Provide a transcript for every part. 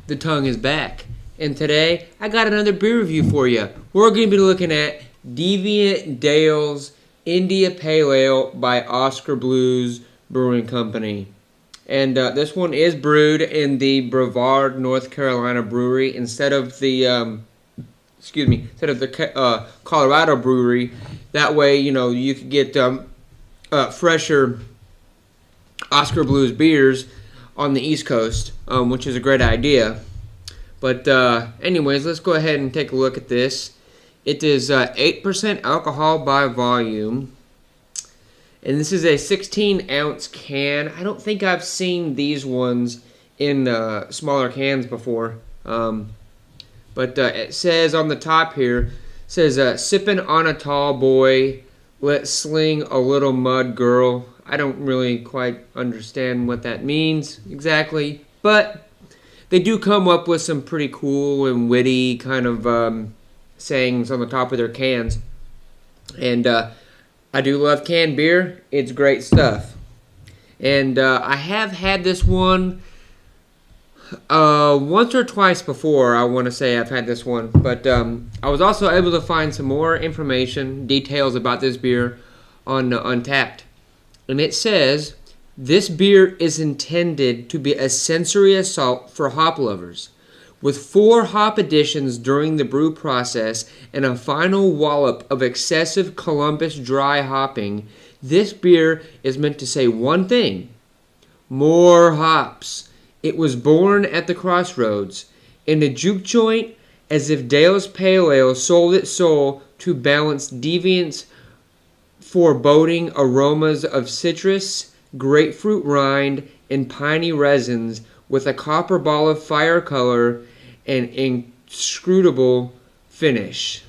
The tongue is back, and today I got another beer review for you. We're going to be looking at Deviant Dale's India Pale Ale by Oskar Blues Brewing Company. And this one is brewed in the Brevard, North Carolina brewery instead of the Colorado brewery. That way, you know, you could get fresher Oskar Blues beers on the East Coast, which is a great idea. But anyways, let's go ahead and take a look at this. It is 8% alcohol by volume, and this is a 16-ounce can. I don't think I've seen these ones in smaller cans before. But it says on the top here, sippin' on a tall boy, let's sling a little mud girl. I don't really quite understand what that means exactly, but they do come up with some pretty cool and witty kind of sayings on the top of their cans. And I do love canned beer. It's great stuff. And I have had this one once or twice before. I want to say I've had this one. But I was also able to find some more information, details about this beer on Untappd. And it says, this beer is intended to be a sensory assault for hop lovers. With 4 hop additions during the brew process and a final wallop of excessive Columbus dry hopping, this beer is meant to say one thing: more hops. It was born at the crossroads, in a juke joint, as if Dale's Pale Ale sold its soul to balance Deviant's foreboding aromas of citrus, grapefruit rind, and piney resins with a copper ball of fire color and inscrutable finish.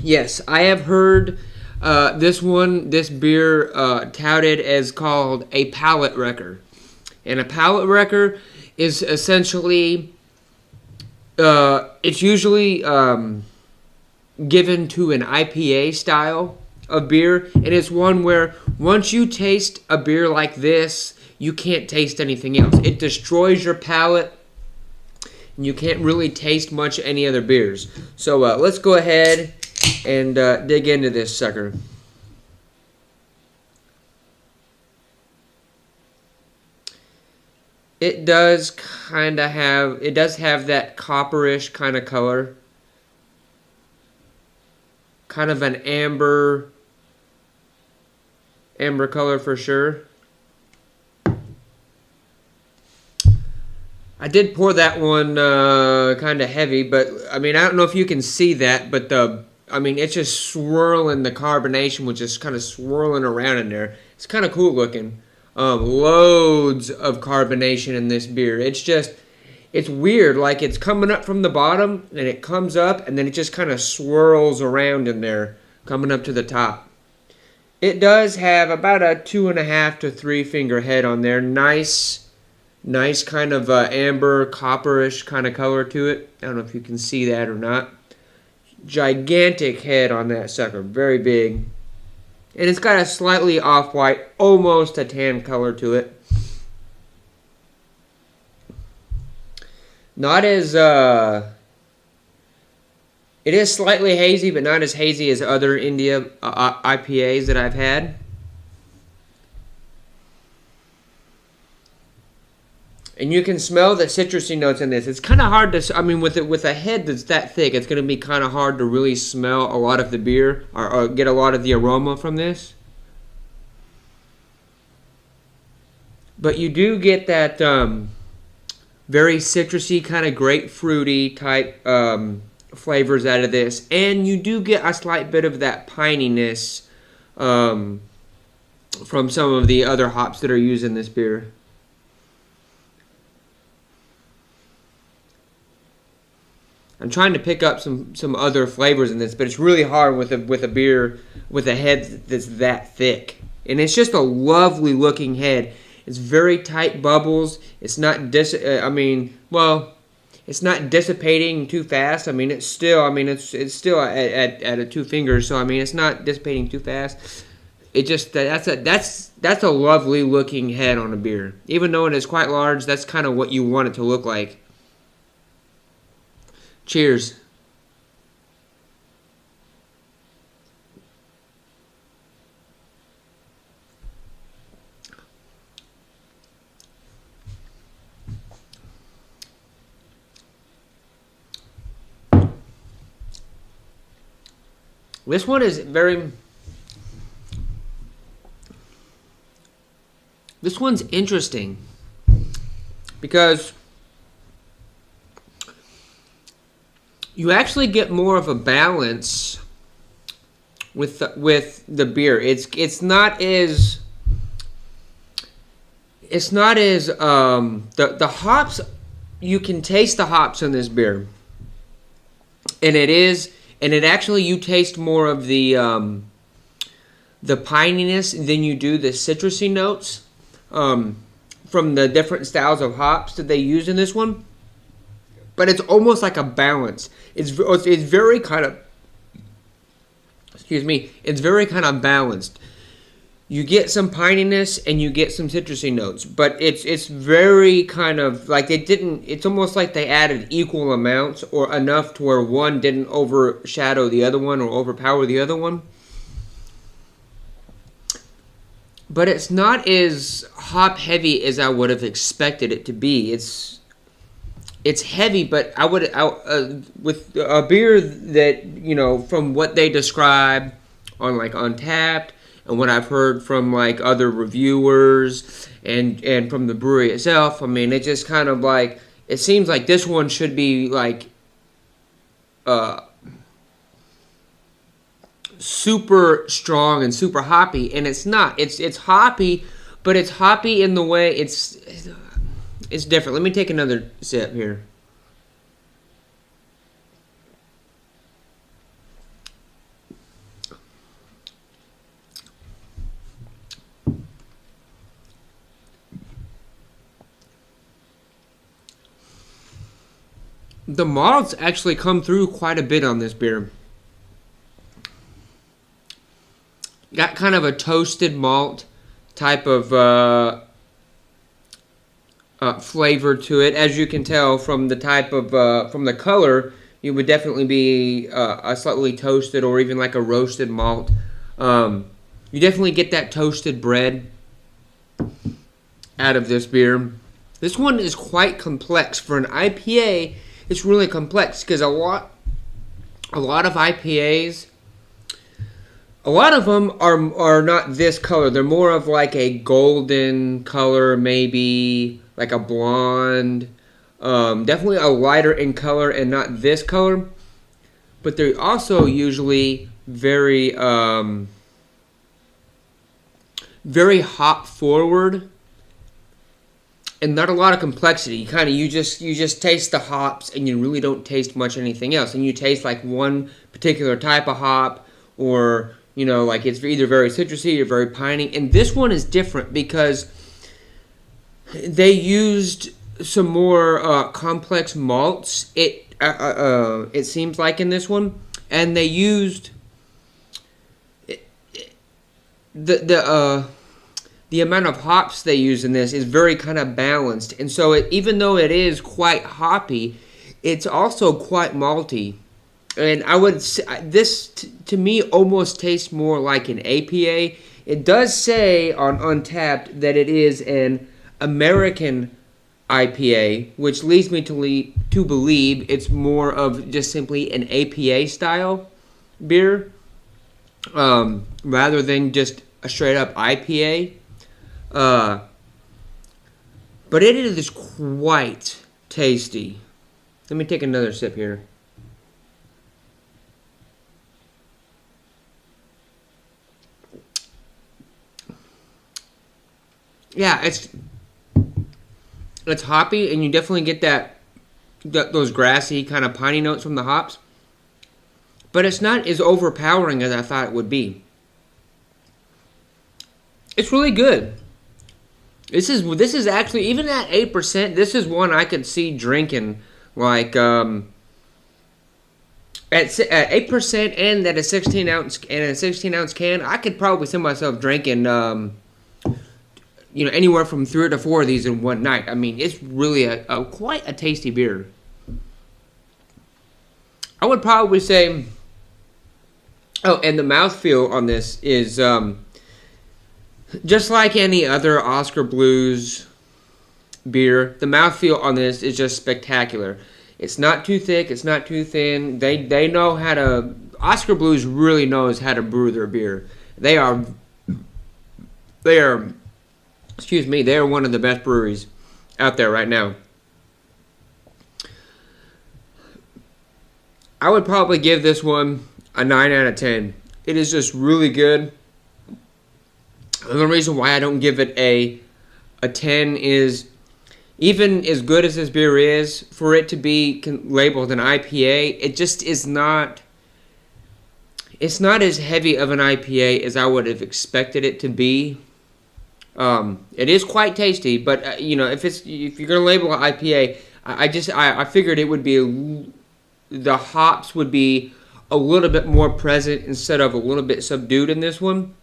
Yes, I have heard this beer touted as called a palate wrecker. And a palate wrecker is essentially, it's usually given to an IPA style of beer, and it's one where once you taste a beer like this, you can't taste anything else. It destroys your palate, and you can't really taste much any other beers. So let's go ahead and dig into this sucker. It does have that copperish kind of color, kind of an amber color for sure. I did pour that one kind of heavy, but I mean, I don't know if you can see that, but it's just swirling. The carbonation was just kind of swirling around in there. It's kind of cool looking. Loads of carbonation in this beer. It's weird, like it's coming up from the bottom, and it comes up, and then it just kind of swirls around in there, coming up to the top. It does have about a 2.5 to 3 finger head on there. Nice kind of amber, copperish kind of color to it. I don't know if you can see that or not. Gigantic head on that sucker, very big. And it's got a slightly off-white, almost a tan color to it. Not as, it is slightly hazy, but not as hazy as other India IPAs that I've had. And you can smell the citrusy notes in this. It's kind of hard to, with a head that's that thick, it's going to be kind of hard to really smell a lot of the beer or get a lot of the aroma from this. But you do get that very citrusy, kind of grapefruity type flavors out of this, and you do get a slight bit of that pininess from some of the other hops that are used in this beer. I'm trying to pick up some other flavors in this, but it's really hard with a beer with a head that's that thick. And it's just a lovely looking head. It's very tight bubbles. It's not it's not dissipating too fast. I mean, it's still at a 2 fingers. So I mean, it's not dissipating too fast. It just that's a lovely looking head on a beer. Even though it is quite large, that's kind of what you want it to look like. Cheers. This one is This one's interesting because you actually get more of a balance with the beer. It's not as the hops. You can taste the hops in this beer, and it actually, you taste more of the pininess than you do the citrusy notes from the different styles of hops that they use in this one. But it's almost like a balance. It's very kind of, it's very kind of balanced. You get some pininess and you get some citrusy notes, but it's very kind of like it's almost like they added equal amounts or enough to where one didn't overshadow the other one or overpower the other one. But it's not as hop heavy as I would have expected it to be. It's heavy, but with a beer that, from what they describe on like Untapped, and what I've heard from like other reviewers and from the brewery itself, I mean, it just kind of like, it seems like this one should be like super strong and super hoppy, and it's not. It's hoppy, but it's hoppy in the way it's different. Let me take another sip here. The malts actually come through quite a bit on this beer. Got kind of a toasted malt type of flavor to it. As you can tell from the type of from the color, it would definitely be a slightly toasted or even like a roasted malt. You definitely get that toasted bread out of this beer. This one is quite complex for an IPA. It's really complex because a lot of IPAs, a lot of them are not this color. They're more of like a golden color, maybe like a blonde. Definitely a lighter in color and not this color. But they're also usually very very hop forward. And not a lot of complexity. You just taste the hops, and you really don't taste much anything else. And you taste like one particular type of hop, or like it's either very citrusy or very piney. And this one is different because they used some more complex malts. It seems like in this one, and they used the amount of hops they use in this is very kind of balanced. And so even though it is quite hoppy, it's also quite malty. And I would say this, to me, almost tastes more like an APA. It does say on Untapped that it is an American IPA, which leads me to believe it's more of just simply an APA style beer, rather than just a straight up IPA. But it is quite tasty. Let me take another sip here. Yeah, it's hoppy, and you definitely get those grassy kind of piney notes from the hops. But it's not as overpowering as I thought it would be. It's really good. This is actually, even at 8%, this is one I could see drinking like at 8% and at a 16-ounce can. I could probably see myself drinking anywhere from 3 to 4 of these in one night. I mean, it's really quite a tasty beer. I would probably say, oh, and the mouthfeel on this is just like any other Oskar Blues beer. The mouthfeel on this is just spectacular. It's not too thick. It's not too thin. They know how to. Oskar Blues really knows how to brew their beer. They are. Excuse me. They are one of the best breweries out there right now. I would probably give this one a 9 out of 10. It is just really good. And the reason why I don't give it a 10 is, even as good as this beer is, for it to be labeled an IPA, it just is not. It's not as heavy of an IPA as I would have expected it to be. It is quite tasty, but if you're gonna label an IPA, I figured it would be the hops would be a little bit more present instead of a little bit subdued in this one.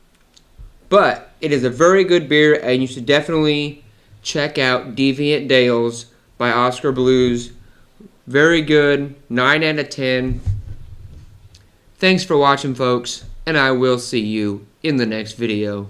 But it is a very good beer, and you should definitely check out Deviant Dales by Oskar Blues. Very good, 9 out of 10. Thanks for watching, folks, and I will see you in the next video.